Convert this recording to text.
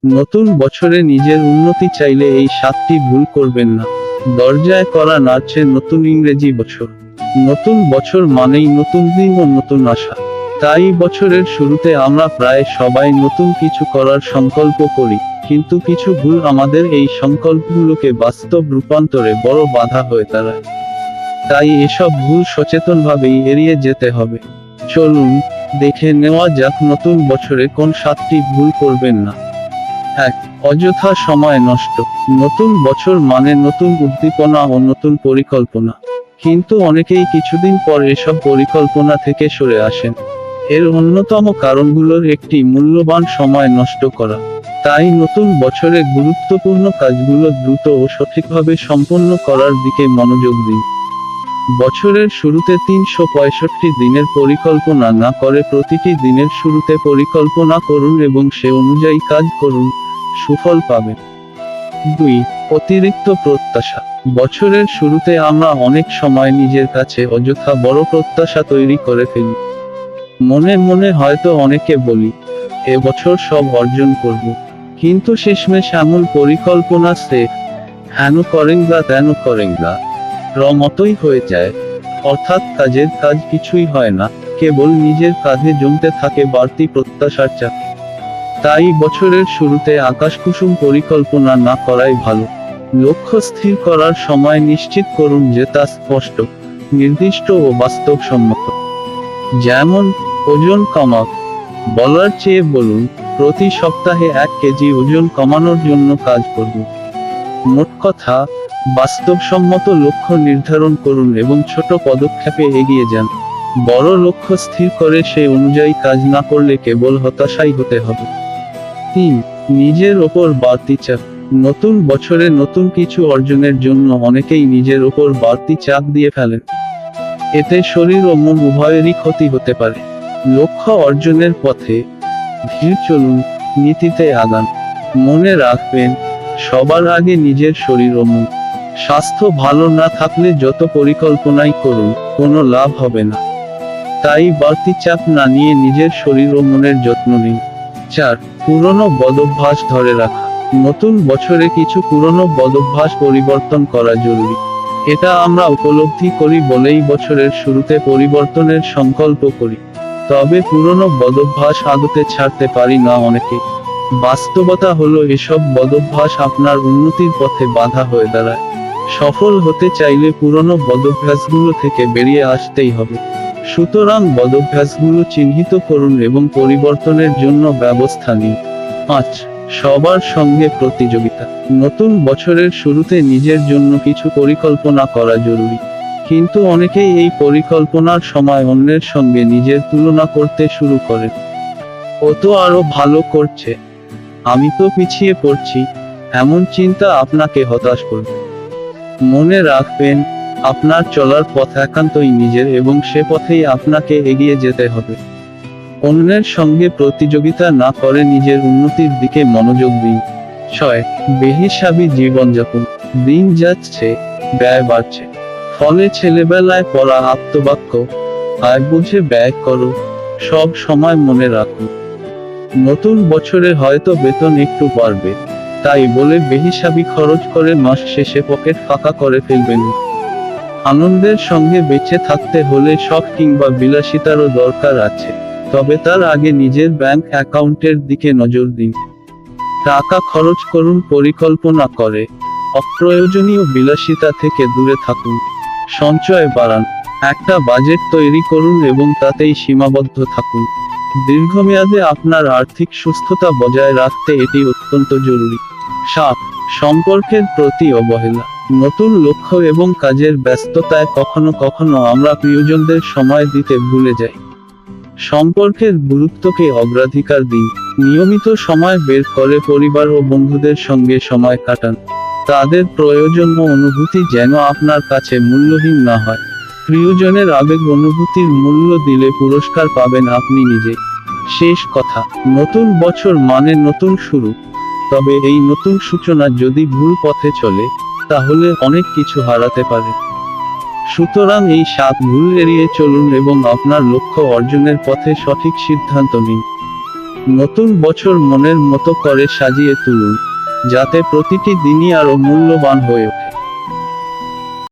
নতুন বছরে নিজের উন্নতি চাইলে এই 7টি ভুল করবেন না। দরজায় করা নাড়ছে নতুন ইংরেজি বছর। নতুন বছর মানেই নতুন দিন ও নতুন আশা। তাই বছরের শুরুতে আমরা প্রায় সবাই নতুন কিছু করার সংকল্প করি, কিন্তু কিছু ভুল আমাদের এই সংকল্পগুলোকে বাস্তব রূপান্তরে বড় বাধা হয়ে দাঁড়ায়। তাই এসব ভুল সচেতনভাবেই এড়িয়ে যেতে হবে। চলুন দেখে নেওয়া যাক নতুন বছরে কোন 7টি ভুল করবেন না। 1. অযথা সময় নষ্ট। নতুন বছর মানে নতুন উদ্দীপনা ও নতুন পরিকল্পনা, কিন্তু অনেকেই কিছুদিন পর এসব পরিকল্পনা থেকে সরে আসেন। এর অন্যতম কারণগুলোর একটি মূল্যবান সময় নষ্ট করা। তাই নতুন বছরে গুরুত্বপূর্ণ কাজগুলো দ্রুত ও সঠিকভাবে সম্পন্ন করার দিকে মনোযোগ দিন। বছরের শুরুতে 365 দিনের পরিকল্পনা না করে প্রতিটি দিনের শুরুতে পরিকল্পনা করুন এবং সে অনুযায়ী কাজ করুন, সুফল পাবেন। 2. অতিরিক্ত প্রত্যাশা। বছরের শুরুতে আমরা অনেক সময় নিজের কাছে অযথা বড় প্রত্যাশা তৈরি করে ফেলি। মনে মনে হয়তো অনেকে বলি, এবছর সব অর্জন করব, কিন্তু শেষমেশ আমূল পরিকল্পনা সেফ হেন করেঙ্গা তেন করেঙ্গা মতোই হয়ে যায়। অর্থাৎ কাজের কাজ কিছুই হয় না, কেবল নিজের কাঁধে জমতে থাকে বাড়তি প্রত্যাশার চাপ। তাই বছরের শুরুতে আকাশকুসুম পরিকল্পনা না করাই ভালো। লক্ষ্য স্থির করার সময় নিশ্চিত করুন যে তা স্পষ্ট, নির্দিষ্ট ও বাস্তবসম্মত। যেমন, ওজন কমাও। বলার চেয়ে বলুন, প্রতি সপ্তাহে 1 কেজি ওজন কমানোর জন্য কাজ করব। মোট কথা, বাস্তবসম্মত লক্ষ্য নির্ধারণ করুন এবং ছোট পদক্ষেপে এগিয়ে যান। বড় লক্ষ্য স্থির করে সেই অনুযায়ী কাজ না করলে কেবল হতাশাই হতে হবে। 3. নিজের ওপর বাড়তি চাপ। নতুন বছরে নতুন কিছু অর্জনের জন্য অনেকেই নিজের ওপর বাড়তি চাপ দিয়ে ফেলেন। এতে শরীর ও মন উভয়েরই ক্ষতি হতে পারে। লক্ষ্য অর্জনের পথে ধীর চলুন, নীতিতে আগান। মনে রাখবেন, সবার আগে নিজের শরীর ও মন। স্বাস্থ্য ভালো না থাকলে যত পরিকল্পনাই করুন, কোনো লাভ হবে না। তাই বাড়তি চাপ না নিয়ে নিজের শরীর ও মনের যত্ন নিন। 4. পুরনো বদভ্যাস ধরে রাখা। নতুন বছরে কিছু পুরনো বদভ্যাস পরিবর্তন করা জরুরি। এটা আমরা উপলব্ধি করি বলেই বছরের শুরুতে পরিবর্তনের সংকল্প করি। তবে পুরনো বদভ্যাস আদতে ছাড়তে পারি না অনেকে। বাস্তবতা হলো এসব বদভ্যাস আপনার উন্নতির পথে বাধা হয়ে দাঁড়ায়। সফল হতে চাইলে পুরনো বদভ্যাসগুলো থেকে বেরিয়ে আসতেই হবে। সুতরাং বদভ্যাসগুলো চিহ্নিত করুন এবং পরিবর্তনের জন্য ব্যবস্থা নিন। 5. সবার সঙ্গে প্রতিযোগিতা। নতুন বছরের শুরুতে নিজের জন্য কিছু পরিকল্পনা করা জরুরি, কিন্তু অনেকেই এই পরিকল্পনার সময় অন্যের সঙ্গে নিজের তুলনা করতে শুরু করেন। ও তো আরো ভালো করছে, আমি তো পিছিয়ে পড়ছি। এমন চিন্তা আপনাকে হতাশ করবে। মনে রাখবেন, আপনার চলার পথ একান্তই নিজের এবং সে পথেই আপনাকে এগিয়ে যেতে হবে। অন্যের সঙ্গে প্রতিযোগিতা না করে নিজের উন্নতির দিকে মনোযোগ দিন। 6. বেহিসাবি জীবনযাপন। দিন যাচ্ছে, ব্যয় বাড়ছে। ফলে ছেলেবেলায় পড়া আপ্তবাক্য, আয় বুঝে ব্যয় করো, সব সময় মনে রাখুন। নতুন বছরে হয়তো বেতন একটু বাড়বে, তাই বলে বেহিসাবি খরচ করে মাস শেষে পকেট ফাঁকা করে ফেলবেন না। আনন্দের সঙ্গে বেঁচে থাকতে হলে শখ কিংবা বিলাসিতারও দরকার আছে, তবে তার আগে নিজের ব্যাংক অ্যাকাউন্টের দিকে নজর দিন। টাকা খরচ করুন পরিকল্পনা করে, অপ্রয়োজনীয় বিলাসিতা থেকে দূরে থাকুন। সঞ্চয় বাড়ান। একটা বাজেট তৈরি করুন এবং তাতেই সীমাবদ্ধ থাকুন। দীর্ঘমেয়াদে আপনার আর্থিক সুস্থতা বজায় রাখতে এটি অত্যন্ত জরুরি। 7. সম্পর্কের প্রতি অবহেলা। নতুন লক্ষ্য এবং কাজের ব্যস্ততায় কখনো কখনো আমরা প্রিয়জনদের সময় দিতে ভুলে যাই। সম্পর্কের গুরুত্বকে অগ্রাধিকার দিন। নিয়মিত সময় বের করে পরিবার ও বন্ধুদের সঙ্গে সময় কাটান। তাদের প্রয়োজন ও অনুভূতি যেন আপনার কাছে মূল্যহীন না হয়। প্রিয়জনের আবেগ অনুভূতির মূল্য দিলে পুরস্কার পাবেন আপনি নিজে। শেষ কথা, নতুন বছর মানে নতুন শুরু। তবে এই নতুন সূচনা যদি ভুল পথে চলে, তাহলে অনেক কিছু হারাতে পারে। সুতরাং এই 7 ভুল এড়িয়ে চলুন এবং আপনার লক্ষ্য অর্জনের পথে সঠিক সিদ্ধান্ত নিন। নতুন বছর মনের মতো করে সাজিয়ে তুলুন, যাতে প্রতিটি দিনই আরো মূল্যবান হয়ে ওঠে।